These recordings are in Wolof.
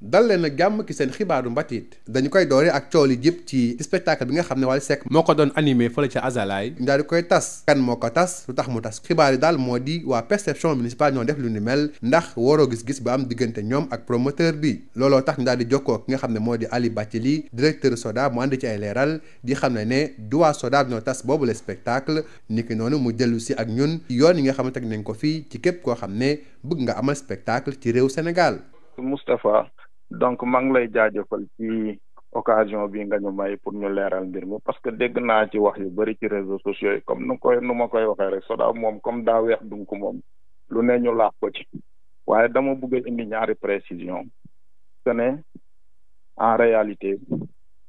dal leen ak jàmm ki seen xibaaru mbatit dañu koy doore ak coow li jëpp ci spectacle bi nga xam ne Wally Seck moo ko doon animé fële ca Azalaï daal di koy tas. kan moo ko tas lu tax mu tas xibaar yi daal moo di waa perception municipale ñoo def lu ni mel ndax waroo gis-gis ba am diggante ñoom ak promoteur bi looloo tax ñu daal di jokkoo ki nga xam ne moo di Ali Bathily directeur SODAV mu ànd ci ay leeral di xam ne du waa SODAV ñoo tas boobu le spectacle niki noonu mu dellu si ak ñun yoon yi nga xamante ne nañ ko fii ci képp koo xam ne bëgg nga amal spectacle ci réew Sénégal. Moustapha donc maa ngi lay jaajëfal ci occasion bi nga ñu may pour ñu leeral mbir mi parce que dégg naa ci wax yu bëri ci réseaux sociaux yi comme nu ma koy waxee rek SODAV moom comme daa weex dunk moom lu ne ñu laax ko ci waaye dama bëgg a indi ñaari précision que ne en réalité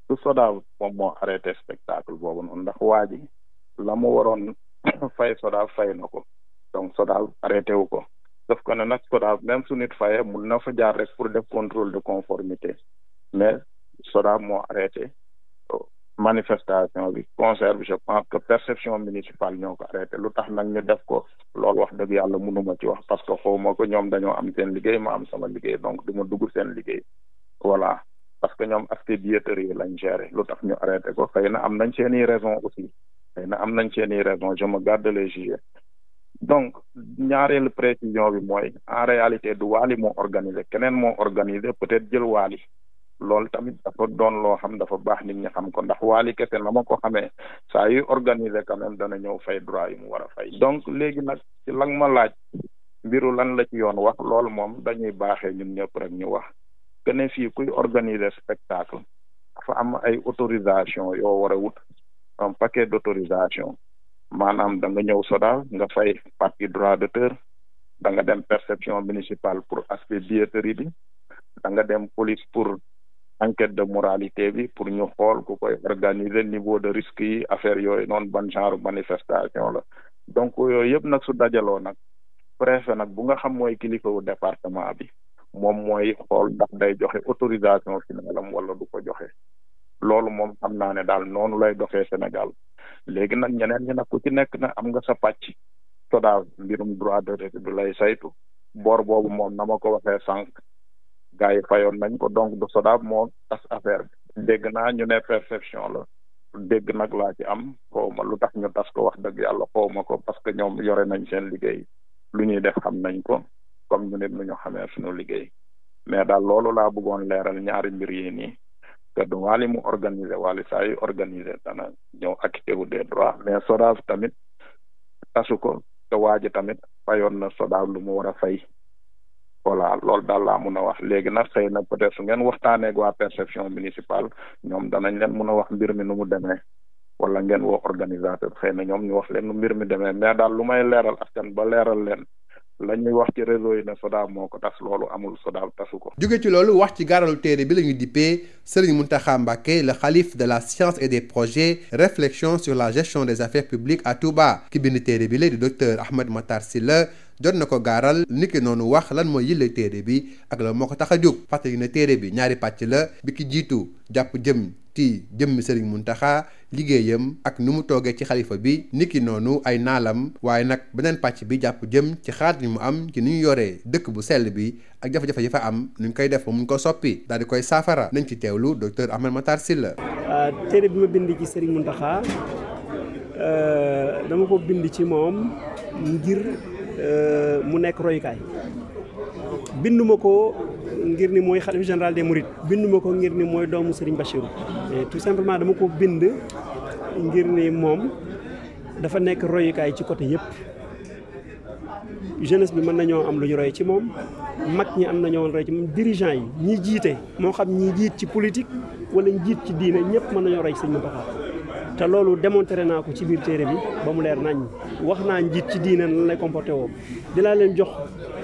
du SODAV moom moo arrêté spectacle boobu noonu ndax waa ji la mu waroon fay SODAV fay na ko donc SODAV arrêté wu ko. sauf que ne nag SODAV même su nit fayee mun na fa jaar rek pour def contrôle de conformité mais SODAV moo arrêté manifestation bi concert bi je pense que perception municipale ñoo ko arrêté lu tax nag ñu def ko loolu wax dëgg yàlla mënuma ci wax parce que xawma ko ñoom dañoo am seen liggéey ma am sama liggéey donc du ma dugg seen liggéey voilà parce que ñoom aspect billetterie yi lañ géré lu tax ñu arrêté ko xëy na am nañ seeni raison aussi xëy na am nañ seeni raison je me garde les juger donc ñaareelu précision bi mooy en réalité du Wally moo organisé keneen moo organisé peut-être jël Wally loolu tamit dafa doon loo xam dafa baax nit ñi xam ko ndax Wally kese na ma ko xamee saa yu organisé quand même dana ñëw fay droit yi mu war a fay. donc léegi nag ci lan ma laaj mbiru lan la ci yoon wax loolu moom dañuy baaxee ñun ñëpp rek ñu wax que ne fii kuy organiser spectacle dafa am ay autorisation yoo war a wut un paquet d'autorisation. maanaam da nga ñëw SODAV nga fay partie droit d'auteur da nga dem perception municipale pour aspect billetterie bi da nga dem police pour enquête de moralité bi pour ñu xool ku koy organiser niveau de risque yi affaire yooyu noonu ban genre manifestation la donc yooyu yëpp nag su dajaloo nag préfet nag bu nga xam mooy kilifa wu département bi moom mooy xool ndax day joxe autorisation finale am wala du ko joxe loolu moom xam naa ne daal noonu lay doxee Sénégal. léegi nag ñeneen ñi nag ku ci nekk na am nga sa pàcc SODAV mbirum droit d'auteur bi lay saytu boor boobu moom na ma ko waxee sànq gars yi fayoon nañ ko donc du SODAV moo tas affaire bi dégg naa ñu ne perception la dégg nag laa ci am xawma lu tax ñu tas ko wax dëgg yàlla xawma ko parce que ñoom yore nañ seen liggéey lu ñuy def xam nañ ko comme ñu nit lu ñu xamee suñu liggéey mais daal loolu laa bëggoon leeral ñaari mbir yi nii que du Wally mu organisé Wally saa yu organisé dana ñëw acquitté wu des droits mais SODAV tamit tasu ko te waa ji tamit fayoon na SODAV lu mu war a fay voilà loolu daal laa mun a wax léegi nag xëy na peut-être su ngeen waxtaanee ak waa perception municipale ñoom danañ leen mun a wax mbir mi nu mu demee wala ngeen woo organisateur xëy na ñoom ñu wax leen nu mbir mi demee mais daal lu may leeral askan ba leeral leen la ñuy wax ci réseau yi ne SODAV moo ko tas loolu amul SODAV tasu ko. jóge ci loolu wax ci gaaralu téere bi la ñu dippee Serigne Mountakha Mbacké le khalife de la science et des projets réflexion sur la gestion des affaires publiques à Touba ki bind téere bi la di docteur Ahmed Matar Sylla jot na ko gaaral niki noonu wax lan mooy yille téere bi ak la moo ko tax a jóg fàttali na téere bi ñaari pàcc la bi ki jiitu jàpp jëm ci jëmmi Serigne Mountakha liggéeyam ak nu mu toogee ci xalifa bi niki noonu ay naalam waaye nag beneen pàcc bi jàpp jëm ci xalaat ni mu am ci ni ñu yoree dëkk bu sell bi ak jafe-jafe yi fa am nu ñu koy def ba mun ko soppi daal di koy saafara nañ ci teewlu docteur Ahmed Matar Sylla. téere bi ma bind ci Serigne Mountakha dama ko bind ci moom ngir mu nekk royukaay binduma ko ngir ni mooy xalifa général des mourides binduma ko ngir ni mooy doomu Serigne Bachirou tout simplement dama ko bind ngir ni moom dafa nekk royukaay ci côté yëpp jeunesse bi mën nañoo am lu ñu roy ci moom mag ñi am nañoo roy ci moom dirigeant yi ñi jiite moo xam ñi jiit ci politique wala ñi jiit ci diine ñëpp mën nañoo roy ci Serigne Mountakha te loolu démontré naa ko ci biir téere bi ba mu leer nañ wax naa njiit ci diine lan lay comporté woo dinaa leen jox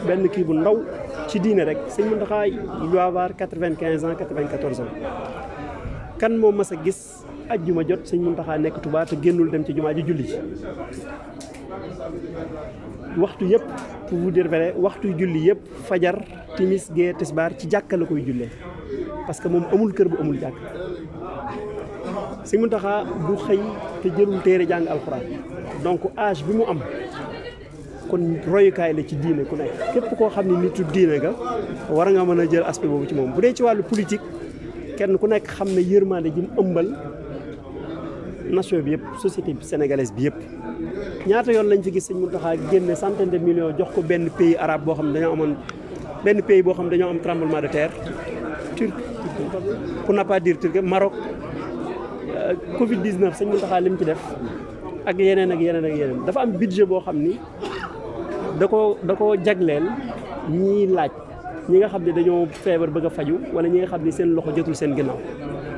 benn kii bu ndaw ci diine rek Serigne Mountakha il doit avoir 95 ans 94 ans kan moo mas a gis ajjuma jot Serigne Mountakha nekk Touba te génnul dem ci jumaa ji julli ci waxtu yëpp pour vous dire vrai waxtu julli yëpp fajar timis gee tisbaar ci jàkka la koy jullee parce que moom amul kër bu amul jàkk Serigne Mountakha du xëy te jëlul téere jàng alxuraan donc âge bi mu am kon royukaay la ci diine ku nekk képp koo xam ne nitu diine nga war nga mën a jël aspect boobu ci moom. bu dee ci wàllu politique kenn ku nekk xam ne yërmande ji mu ëmbal nation bi yëpp société sénégalaise bi yëpp. ñaata yoon lañ fi gis sëñ Mountakha génne centaine de millions jox ko benn pays arabe boo xam ne dañoo amoon benn pays boo xam ne dañoo am tremblement de terre pour ne pas dire Turquie Maroc Covid 19 sëñ Mountakha lim ci def ak yeneen ak yeneen ak yeneen dafa am budget boo xam ni da ko jagleel ñiy laaj ñi nga xam ne dañoo feebar bëgg a faju wala ñi nga xam ne seen loxo jotul seen ginnaaw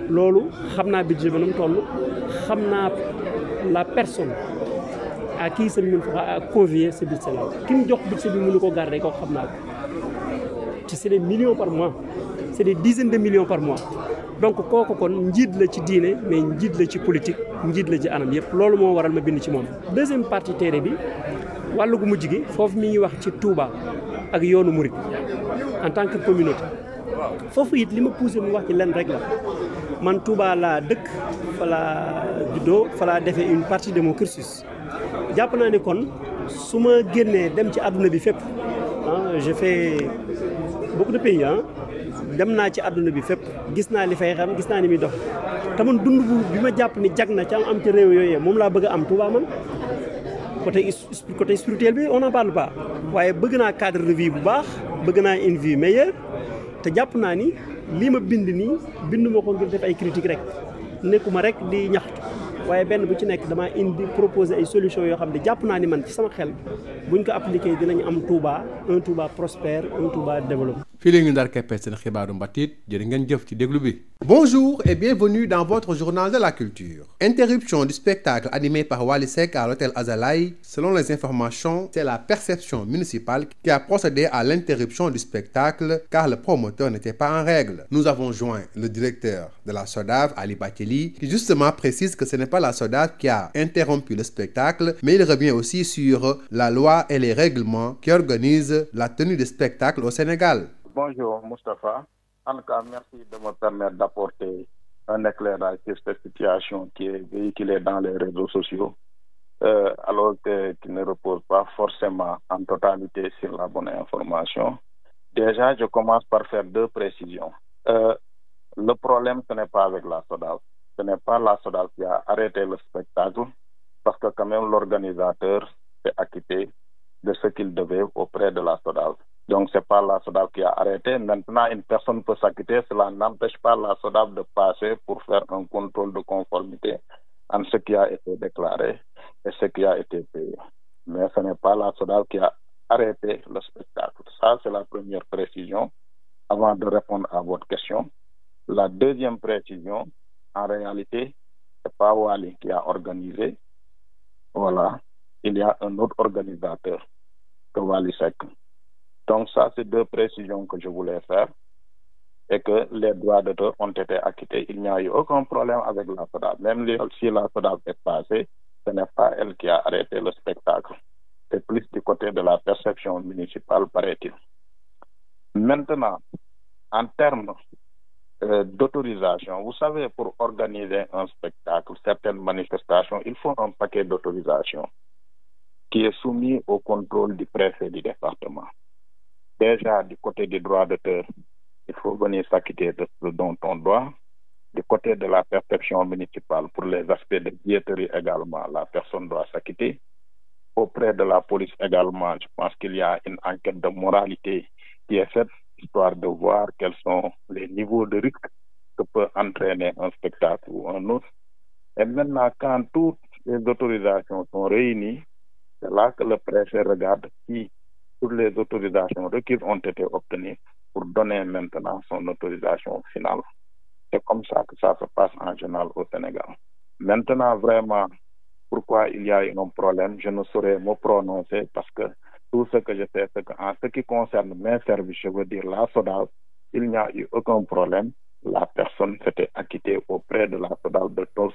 loolu xam naa budget ba nu mu toll xam naa la personne à qui sëñ Mountakha a convié ce budget-là ki mu jox budget bi mënu ko garder kooku xam naa ko te c'est des millions par mois c'est des dizaines de millions par mois donc kooku kon njiit la ci diine mais njiit la ci politique njiit la ci anam yëpp loolu moo waral ma bind ci moom. deuxième partie téere bi wàllu gu mujj gi foofu mi ngi wax ci Touba ak yoonu Mouride en tant que communauté foofu it li ma poussé mu wax ci lenn rek la man Touba laa dëkk fa laa juddoo fa laa defee une partie de mon cursus jàpp naa ne kon su ma génnee dem ci àdduna bi fépp j'ai fait beaucoup de pays dem naa ci àdduna bi fépp gis naa li fay xam gis naa ni muy dox te man dund bi ma jàpp ni jag na ca am ci réew yooyu moom laa bëgg a am Touba man côté spirituel bi on n'en parle pas waaye bëgg naa cadre de vie bu baax bëgg naa une vie meilleure te jàpp naa ni lii ma bind nii binduma ko ngir def ay critique rek nekkuma rek di ñaxtu waaye benn bu ci nekk damaa indi proposer ay solutions yoo xam ne jàpp naa ni man ci sama xel buñ ko appliqué dinañ am Touba un Touba prospère un Touba développé. fii la ñu ndar keppee seen xibaaru mbatit jërë ngeen jëf ci déglu bi. Bonjour et bienvenue dans votre journal de la culture. Interruption du spectacle animé par Wally Seck à l'hôtel Azalaï. Selon les informations, c'est la perception municipale qui a procédé à l'interruption du spectacle car le promoteur n'était pas en règle. Nous avons joint le directeur de la SODAV, Ali Bathily, qui justement précise que ce n'est pas la SODAV qui a interrompu le spectacle, mais il revient aussi sur la loi et les règlements qui organisent la tenue des spectacles au Sénégal. Bonjour Moustapha. En tout cas, merci de me permettre d'apporter un éclairage sur cette situation qui est véhiculée dans les réseaux sociaux, alors qui ne repose pas forcément en totalité sur la bonne information. Déjà, je commence par faire deux précisions. Le problème, ce n'est pas avec la SODAV. Ce n'est pas la SODAV qui a arrêté le spectacle, parce que quand même l'organisateur s'est acquitté de ce qu'il devait auprès de la SODAV. Donc, c'est pas la SODAV qui a arrêté. Maintenant, une personne peut s'acquitter. Cela n'empêche pas la SODAV de passer pour faire un contrôle de conformité entre ce qui a été déclaré et ce qui a été payé. Mais ce n'est pas la SODAV qui a arrêté le spectacle. Ça, c'est la première précision avant de répondre à votre question. La deuxième précision, en réalité, c'est pas Wally qui a organisé. Voilà. Il y a un autre organisateur que Wally Seck. Donc ça, c'est deux précisions que je voulais faire et que les droits d'auteur ont été acquittés. Il n'y a eu aucun problème avec la SODAV. Même si la SODAV est passée, ce n'est pas elle qui a arrêté le spectacle. C'est plus du côté de la perception municipale, paraît-il. Maintenant, en termes d'autorisation, vous savez, pour organiser un spectacle, certaines manifestations, il faut un paquet d'autorisation qui est soumis au contrôle du préfet du département. Déjà, du côté des droits d'auteur, il faut venir s'acquitter de ce dont on doit. Du côté de la perception municipale, pour les aspects de billetterie également, la personne doit s'acquitter. Auprès de la police également, je pense qu'il y a une enquête de moralité qui est faite, histoire de voir quels sont les niveaux de risque que peut entraîner un spectacle ou un autre. Et maintenant, quand toutes les autorisations sont réunies, c'est là que le préfet regarde si toutes les autorisations requises ont été obtenues pour donner maintenant son autorisation finale. C'est comme ça que ça se passe en général au Sénégal. Maintenant, vraiment, pourquoi il y a eu un problème, je ne saurais me prononcer parce que tout ce que je sais, c'est qu'en ce qui concerne mes services, je veux dire la SODAV, il n'y a eu aucun problème. La personne s'était acquittée auprès de la SODAV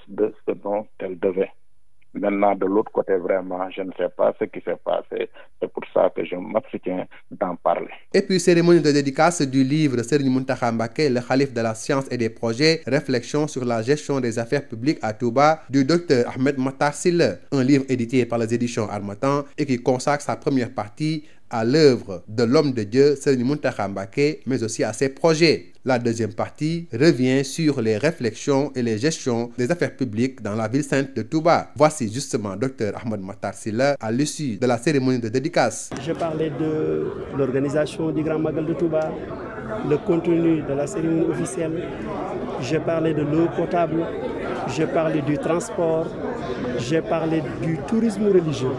de ce dont elle devait. Maintenant, de l'autre côté, vraiment, je ne sais pas ce qui s'est passé. C'est pour ça que je m'abstiens d'en parler. Et puis, cérémonie de dédicace du livre Serigne Mountakha Mbacké, le khalife de la science et des projets, réflexion sur la gestion des affaires publiques à Touba, du docteur Ahmed Matar Sylla. Un livre édité par les éditions Harmattan et qui consacre sa première partie à l'œuvre de l'homme de Dieu, Serigne Mountakha Mbacké, mais aussi à ses projets. La deuxième partie revient sur les réflexions et les gestions des affaires publiques dans la ville sainte de Touba. Voici justement Dr Ahmed Matar Sylla à l'issue de la cérémonie de dédicace. Je parlais de l'organisation du Grand Magal de Touba, le contenu de la cérémonie officielle, j'ai parlé de l'eau potable, j'ai parlé du transport, j'ai parlé du tourisme religieux.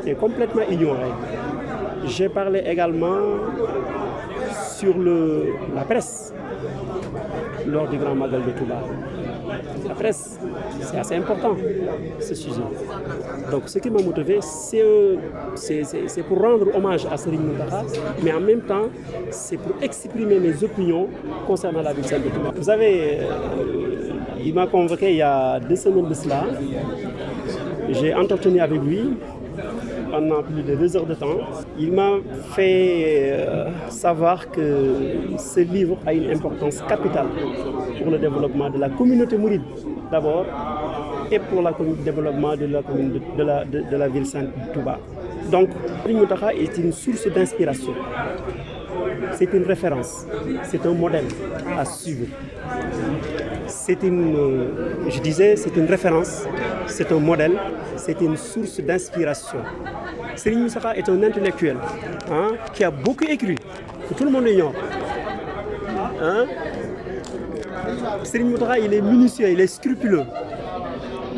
C'est complètement ignoré. J'ai parlé également sur la presse lors du Grand Magal de Touba. La presse, c'est assez important, ce sujet. Donc ce qui m'a motivé, c'est pour rendre hommage à Serigne Mountakha, mais en même temps, c'est pour exprimer mes opinions concernant la ville sainte de Touba. Vous savez, il m'a convoqué il y a 2 semaines de cela. J'ai entretenu avec lui pendant plus de 2 heures de temps. Il m'a fait savoir que ce livre a une importance capitale pour le développement de la communauté mouride d'abord et pour le développement de la ville sainte de Touba. Donc, Serigne Mountakha est une source d'inspiration. C'est une référence, c'est un modèle à suivre. C'est une référence, c'est un modèle, c'est une source d'inspiration. Serigne Mountakha est un intellectuel qui a beaucoup écrit, que tout le monde ignore. Serigne Mountakha, il est minutieux, il est scrupuleux.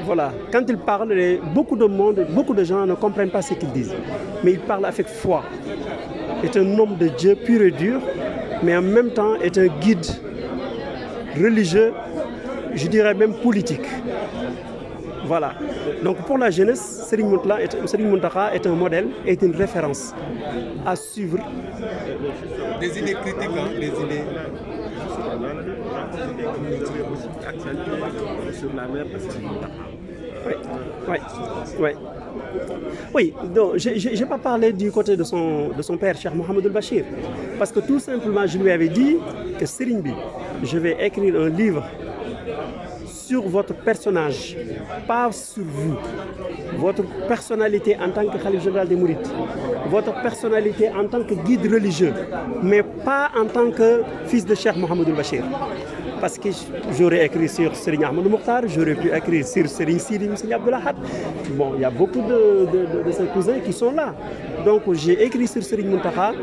Voilà. Quand il parle, beaucoup de gens ne comprennent pas ce qu'il dit. Mais il parle avec foi. Il est un homme de Dieu pur et dur, mais en même temps est un guide religieux, je dirais même politique. Voilà. Donc pour la jeunesse, Serigne Mountakha est un modèle, est une référence à suivre. Des idées critiques, des idées. Sur la mer, oui, donc je n'ai pas parlé du côté de son père, Cheikh Mouhamadoul Bachir, parce que tout simplement, je lui avais dit que Serigne bi, je vais écrire un livre sur votre personnage, pas sur vous, votre personnalité en tant que khalife général des Mourides, votre personnalité en tant que guide religieux, mais pas en tant que fils de Cheikh Mouhamadoul Bachir. Parce que j'aurais écrit sur Serigne Ahmadou Mokhtar, j'aurais pu écrire sur Serigne Sidi Serigne Abdou Lahad. Bon, il y a beaucoup de ses cousins qui sont là. Donc j'ai écrit sur Serigne Mountakha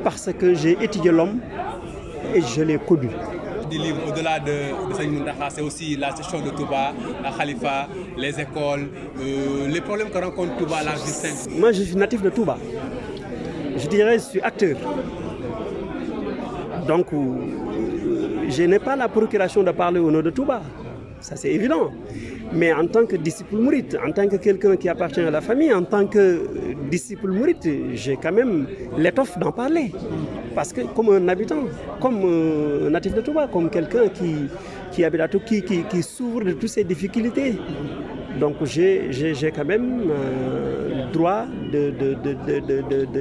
parce que j'ai étudié l'homme et je l'ai connu. Du livre, au-delà de Serigne Mountakha, c'est aussi la gestion de Touba, la Khalifa, les écoles, les problèmes que rencontre Touba, la ville sainte. Moi, je suis natif de Touba. Je dirais que je suis acteur. Donc, je n'ai pas la procuration de parler au nom de Touba, ça c'est évident. Mais en tant que disciple mouride, en tant que quelqu'un qui appartient à la famille, en tant que disciple mouride, j'ai quand même l'étoffe d'en parler. Parce que comme un habitant, comme un natif de Touba, comme quelqu'un qui habite à Touba, qui souffre de toutes ces difficultés. Donc j'ai quand même le droit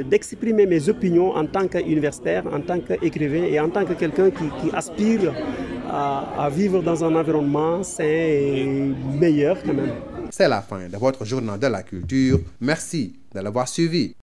d'exprimer mes opinions en tant qu'universitaire, en tant qu'écrivain et en tant que quelqu'un qui aspire à vivre dans un environnement sain et meilleur quand même. C'est la fin de votre journal de la culture. Merci de l'avoir suivi.